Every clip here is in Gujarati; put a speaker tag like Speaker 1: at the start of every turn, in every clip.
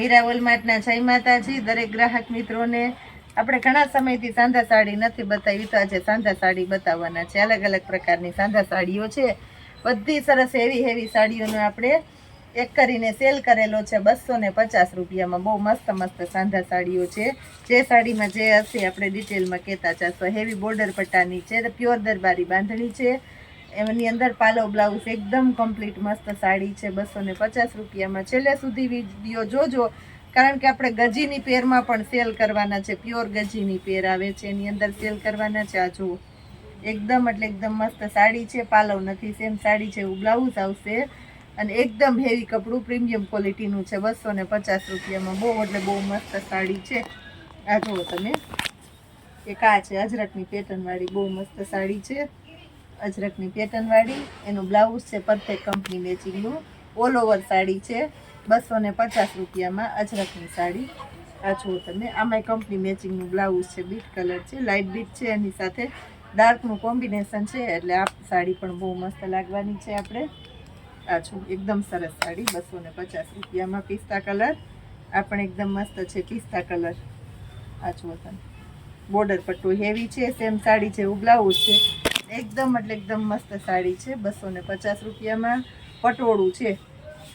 Speaker 1: મીરા વોલમાર્ટના જય માતાજી દરેક ગ્રાહક મિત્રોને। આપણે ઘણા સમયથી સાંધા સાડી નથી બતાવી, તો આજે સાંધા સાડી બતાવવાના છે। અલગ અલગ પ્રકારની સાંધા સાડીઓ છે, બધી સરસ હેવી સાડીઓનો આપણે એક કરીને સેલ કરેલો છે 250 રૂપિયામાં। બહુ મસ્ત મસ્ત સાંધા સાડીઓ છે, જે સાડીમાં જે હશે આપણે ડિટેલમાં કહેતા જશો। હેવી બોર્ડર પટ્ટાની છે, પ્યોર દરબારી બાંધણી છે, એની અંદર પાલો બ્લાઉઝ એકદમ કમ્પ્લીટ મસ્ત સાડી છે 250 રૂપિયામાં। છેલ્લે સુધી વિડીયો જોજો, કારણ કે આપણે ગજીની પેરમાં પણ સેલ કરવાના છે। પ્યોર ગજીની પેર આવે છે, એની અંદર સેલ કરવાના છે। આ જુઓ, એકદમ એટલે એકદમ મસ્ત સાડી છે, પાલવ નથી, સેમ સાડી છે એવું બ્લાઉઝ આવશે, અને એકદમ હેવી કપડું પ્રીમિયમ ક્વોલિટીનું છે 250 રૂપિયામાં। બહુ એટલે બહુ મસ્ત સાડી છે। આ જુઓ તમે, એક આ છે અજરકની પેટર્નવાળી, બહુ મસ્ત સાડી છે અજરકની પેટર્નવાળી। એનું બ્લાઉઝ છે પરફેક્ટ કંપની મેચિંગનું, ઓલ ઓવર સાડી છે 250 રૂપિયામાં અજરકની સાડી। આ જુઓ તમે, આમાં કંપની મેચિંગનું બ્લાઉઝ છે, બીટ કલર છે, લાઇટ બીટ છે, એની સાથે ડાર્કનું કોમ્બિનેશન છે, એટલે આ સાડી પણ બહુ મસ્ત લાગવાની છે આપણે। આ જુઓ, એકદમ સરસ સાડી 250 રૂપિયામાં, પિસ્તા કલર, આ પણ એકદમ મસ્ત છે પિસ્તા કલર। આ જુઓ તમે, બોર્ડર પટ્ટો હેવી છે, સેમ સાડી છે એવું બ્લાઉઝ છે, એકદમ એટલે એકદમ મસ્ત સાડી છે 250 રૂપિયામાં। પટોળું છે,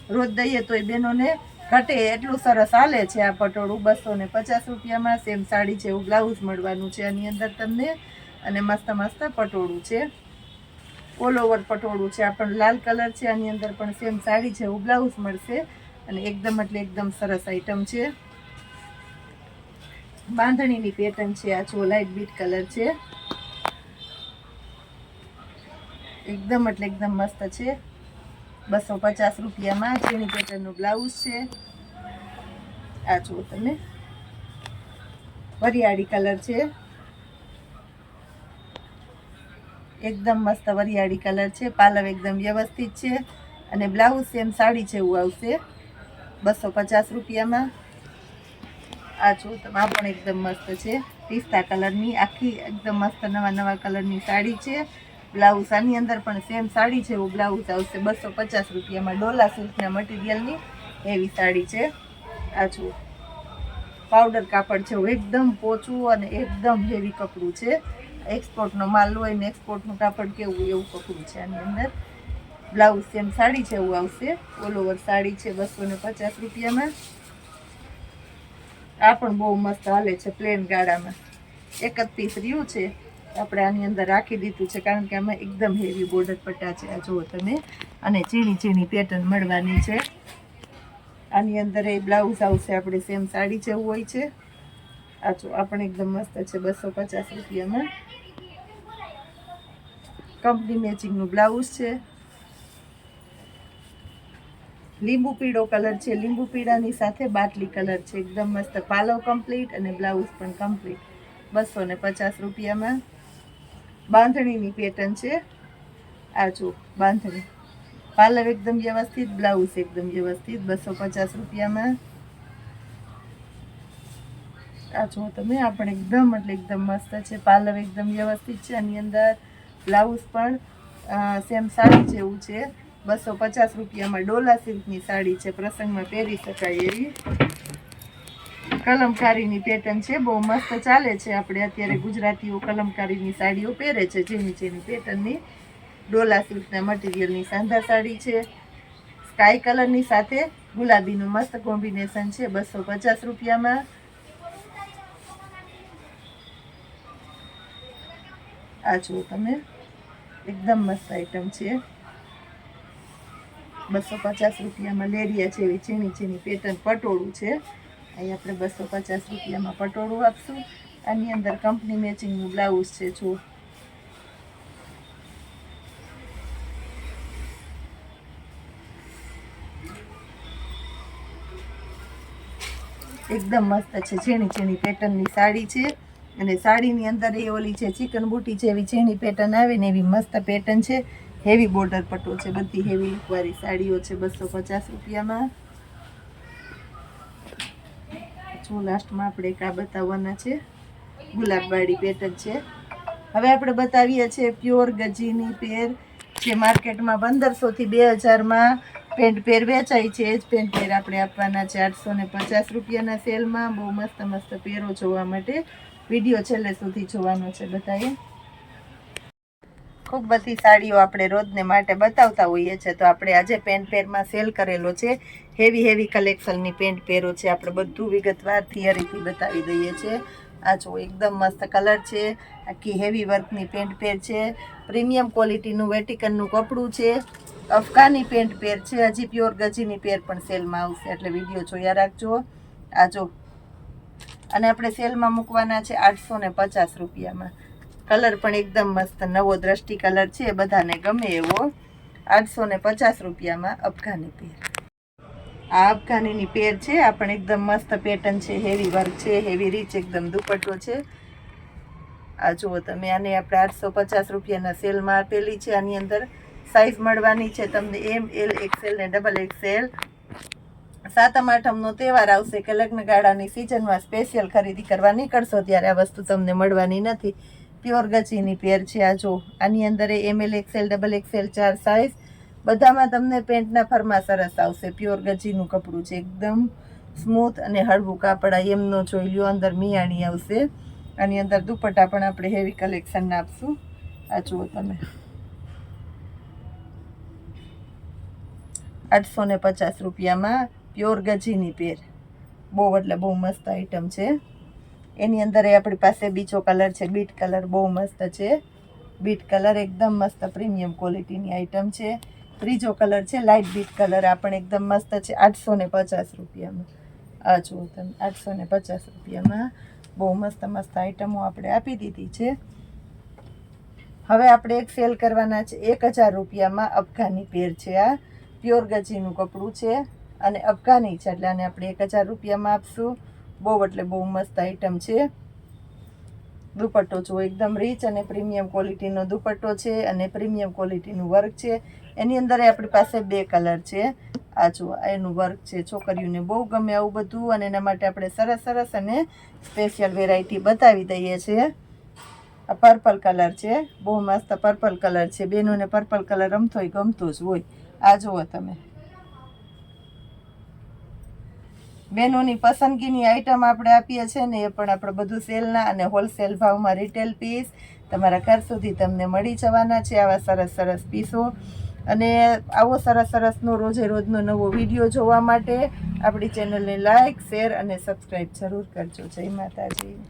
Speaker 1: રોજ દઈએ તોય બહેનોને ઘટે એટલું સરસ હાલે છે આ પટોળું 250 રૂપિયામાં। સેમ સાડી છે એવું બ્લાઉઝ મળવાનું છે આની અંદર તમને, અને મસ્ત મસ્ત પટોળું છે, ઓલ ઓવર પટોળું છે। આ પણ લાલ કલર છે, આની અંદર પણ સેમ સાડી છે એવું બ્લાઉઝ મળશે, અને એકદમ એટલે એકદમ સરસ આઈટમ છે। બાંધણીની પેટર્ન છે, આ જો લાઇટ બીટ કલર છે, એકદમ એટલે એકદમ મસ્ત છે 250 રૂપિયામાં। ચીણી પેટર્નનું બ્લાઉઝ છે, આ જુઓ તમે, વરિયાળી કલર છે, એકદમ મસ્ત વરિયાળી કલર છે, પાલવ એકદમ વ્યવસ્થિત છે, અને બ્લાઉઝ સેમ સાડી છે એવું આવશે 250 રૂપિયામાં। આ જુઓ તમે, આ પણ એકદમ મસ્ત છે પિસ્તા કલરની, આખી એકદમ મસ્ત નવા કલરની સાડી છે। બ્લાઉઝ આની અંદર પણ સેમ સાડી છે એવું બ્લાઉઝ આવશે 250 રૂપિયામાં। ડોલા સિલ્કના મટીરિયલની એવી સાડી છે। આ જુઓ, પાવડર કાપડ છે, એકદમ પોચું અને એકદમ હેવી કપડું છે, એક્સપોર્ટનો માલ હોય ને એક્સપોર્ટનું કાપડ કેવું એવું કપડું છે આની અંદર। બ્લાઉઝ સેમ સાડી છે એવું આવશે, ઓલ ઓવર સાડી છે 250 રૂપિયામાં। આ પણ બહુ મસ્ત હાલે છે પ્લેન ગાળામાં, એક જ પીસ રહ્યું છે, આપણે આની અંદર રાખી દીધું છે, કારણ કે આમાં એકદમ હેવી બોર્ડર પટ્ટા છે। આ જુઓ તમે, અને ચીણી પેટર્ન મળવાની છે આની અંદર। એ બ્લાઉઝ આવશે આપણે સેમ સાડી જેવું હોય છે। આ જો, આ પણ એકદમ મસ્ત છે 250 રૂપિયામાં। કંપની મેચિંગનું બ્લાઉઝ છે, લીંબુ પીળો કલર છે, લીંબુ પીળાની સાથે બાટલી કલર છે, એકદમ મસ્ત પાલવ કમ્પ્લીટ અને બ્લાઉઝ પણ કમ્પ્લીટ 250 રૂપિયામાં। બાંધણીની પેટર્ન છે, આ જો બાંધણી, પાલવ એકદમ વ્યવસ્થિત, બ્લાઉઝ એકદમ વ્યવસ્થિત 250 રૂપિયામાં। આ જો તમે, આ પણ એકદમ એટલે એકદમ મસ્ત છે, પાલવ એકદમ વ્યવસ્થિત છે, આની અંદર બ્લાઉઝ પણ સેમ સાડી જેવું છે 250 રૂપિયામાં। ડોલા સિલ્કની સાડી છે, પ્રસંગમાં પહેરી શકાય એવી, કલમકારીની પેટર્ન છે, બહુ મસ્ત ચાલે છે। આપણે અત્યારે ગુજરાતીઓ કલમકારીની સાડીઓ પહેરે છે, ઝીણી પેટર્નની, ડોલા સિલ્કના મટીરિયલની સાંધા સાડી છે, સ્કાય કલરની સાથે ગુલાબીનું મસ્ત કોમ્બિનેશન છે 250 રૂપિયામાં। આ જુઓ તમે, એકદમ મસ્ત આઈટમ છે 250 રૂપિયામાં। લેરિયા જેવી ઝીણી પેટર્ન પટોળું છે, અહીં આપણે 250 રૂપિયામાં પટોળું આપશું। આની અંદર કંપની મેચિંગનું બ્લાઉઝ છે, જો એકદમ મસ્ત છે, ઝીણી પેટર્નની સાડી છે, અને સાડીની અંદર એ ઓલી છે ચિકન બુટી જેવી ઝીણી પેટર્ન આવે ને એવી મસ્ત પેટર્ન છે, હેવી બોર્ડર પટ્ટો છે, બધી હેવી લુકવાળી સાડીઓ છે 250 રૂપિયામાં। જો લાસ્ટમાં આપણે એક આ બતાવવાના છે, ગુલાબવાળી પેટર્ન છે। હવે આપણે બતાવીએ છીએ પ્યોર ગજીની પેર, જે માર્કેટમાં 1500 થી 2000માં પેન્ટ પેર વેચાય છે. એ જ પેન્ટ પેર આપણે આપવાના છે 850 રૂપિયાના સેલમાં. બહુ મસ્ત મસ્ત પેરો જોવા માટે વિડીયો છેલ્લે સુધી જોવાનો છે બધાએ. ખૂબ બધી સાડીઓ આપણે રોજને માટે બતાવતા હોઈએ છીએ, તો આપણે આજે પેન્ટ પેરમાં સેલ કરેલો છે. હેવી હેવી કલેક્શનની પેન્ટ પેરો છે. આપણે બધું વિગતવાર થિયરીથી બતાવી દઈએ છીએ. આ જો એકદમ મસ્ત કલર છે. આખી હેવી વર્કની પેન્ટ પેર છે. પ્રીમિયમ ક્વોલિટીનું વેટિકનનું કપડું છે. અફઘાની પેન્ટ પેર છે. હજી પ્યોર ગજીની પેર પણ સેલમાં આવશે, એટલે વિડીયો જોયા રાખજો. આ જો, અને આપણે સેલમાં મૂકવાના છે 850 રૂપિયામાં. કલર પણ એકદમ મસ્ત નવો દ્રષ્ટિ કલર છે, બધાને ગમે એવો. 850 રૂપિયામાં અફઘાની પેર. આ અફઘાનીની પેર છે. આ પણ એકદમ મસ્ત પેટર્ન છે, હેવી વર્ક છે, હેવી રીચ એકદમ દુપટ્ટો છે. આ જુઓ તમે, આને આપણે 850 રૂપિયાના સેલમાં આપેલી છે. આની અંદર સાઇઝ મળવાની છે તમને એમ, એલ, XL ને XXL. 7મ 8મનો તહેવાર આવશે કે લગ્નગાળાની સિઝનમાં સ્પેશિયલ ખરીદી કરવા નીકળશો ત્યારે આ વસ્તુ તમને મળવાની નથી. પ્યોર ગચીની પેર છે. આ જો, આની અંદર ML, XL, XXL 4 સાઇઝ. બધામાં તમને પેન્ટના ફરમાં સરસ આવશે. પ્યોર ગચીનું કપડું છે, એકદમ સ્મૂથ અને હળવું કાપડ. એમનો જોઈ લ્યો, અંદર મિયાણી આવશે. આની અંદર દુપટ્ટા પણ આપણે હેવી કલેક્શન આપશું. આ જુઓ તમે, 850 રૂપિયામાં પ્યોર ગજીની પેર. બહુ એટલે બહુ મસ્ત આઈટમ છે. એની અંદર આપણી પાસે બીજો કલર છે, બીટ કલર. બહુ મસ્ત છે બીટ કલર, એકદમ મસ્ત પ્રીમિયમ ક્વોલિટીની આઈટમ છે. ત્રીજો કલર છે લાઇટ બીટ કલર. આ પણ એકદમ મસ્ત છે 850 રૂપિયામાં. આ જુઓ તમે, 850 રૂપિયામાં બહુ મસ્ત મસ્ત આઈટમો આપણે આપી દીધી છે. હવે આપણે એક સેલ કરવાના છે 1000 રૂપિયામાં. અફઘાની પેર છે. આ પ્યોર ગજીનું કપડું છે અને અફઘાની છે, એટલે આને આપણે 1000 રૂપિયામાં આપશું. બહુ એટલે બહુ મસ્ત આઈટમ છે. દુપટ્ટો જો એકદમ રીચ અને પ્રીમિયમ ક્વોલિટીનો દુપટ્ટો છે અને પ્રીમિયમ ક્વોલિટીનું વર્ક છે. એની અંદર આપણી પાસે 2 કલર છે. આ જો, એનું વર્ક છે. છોકરીઓને બહુ ગમે આવું બધું, અને એના માટે આપણે સરસ સરસ અને સ્પેશિયલ વેરાયટી બતાવી દઈએ છીએ. આ પર્પલ કલર છે. બહુ મસ્ત પર્પલ કલર છે. બેનોને પર્પલ કલર ગમતો જ હોય. આ જુઓ તમે, બહેનોની પસંદગીની આઈટમ આપણે આપીએ છીએ ને, એ પણ આપણે બધું સેલના અને હોલસેલ ભાવમાં રિટેલ પીસ તમારા ઘર સુધી તમને મળી જવાના છે. આવા સરસ સરસ પીસો અને આવો સરસ સરસનો રોજે રોજનો નવો વિડીયો જોવા માટે આપણી ચેનલને લાઇક, શેર અને સબસ્ક્રાઈબ જરૂર કરજો. જય માતાજી.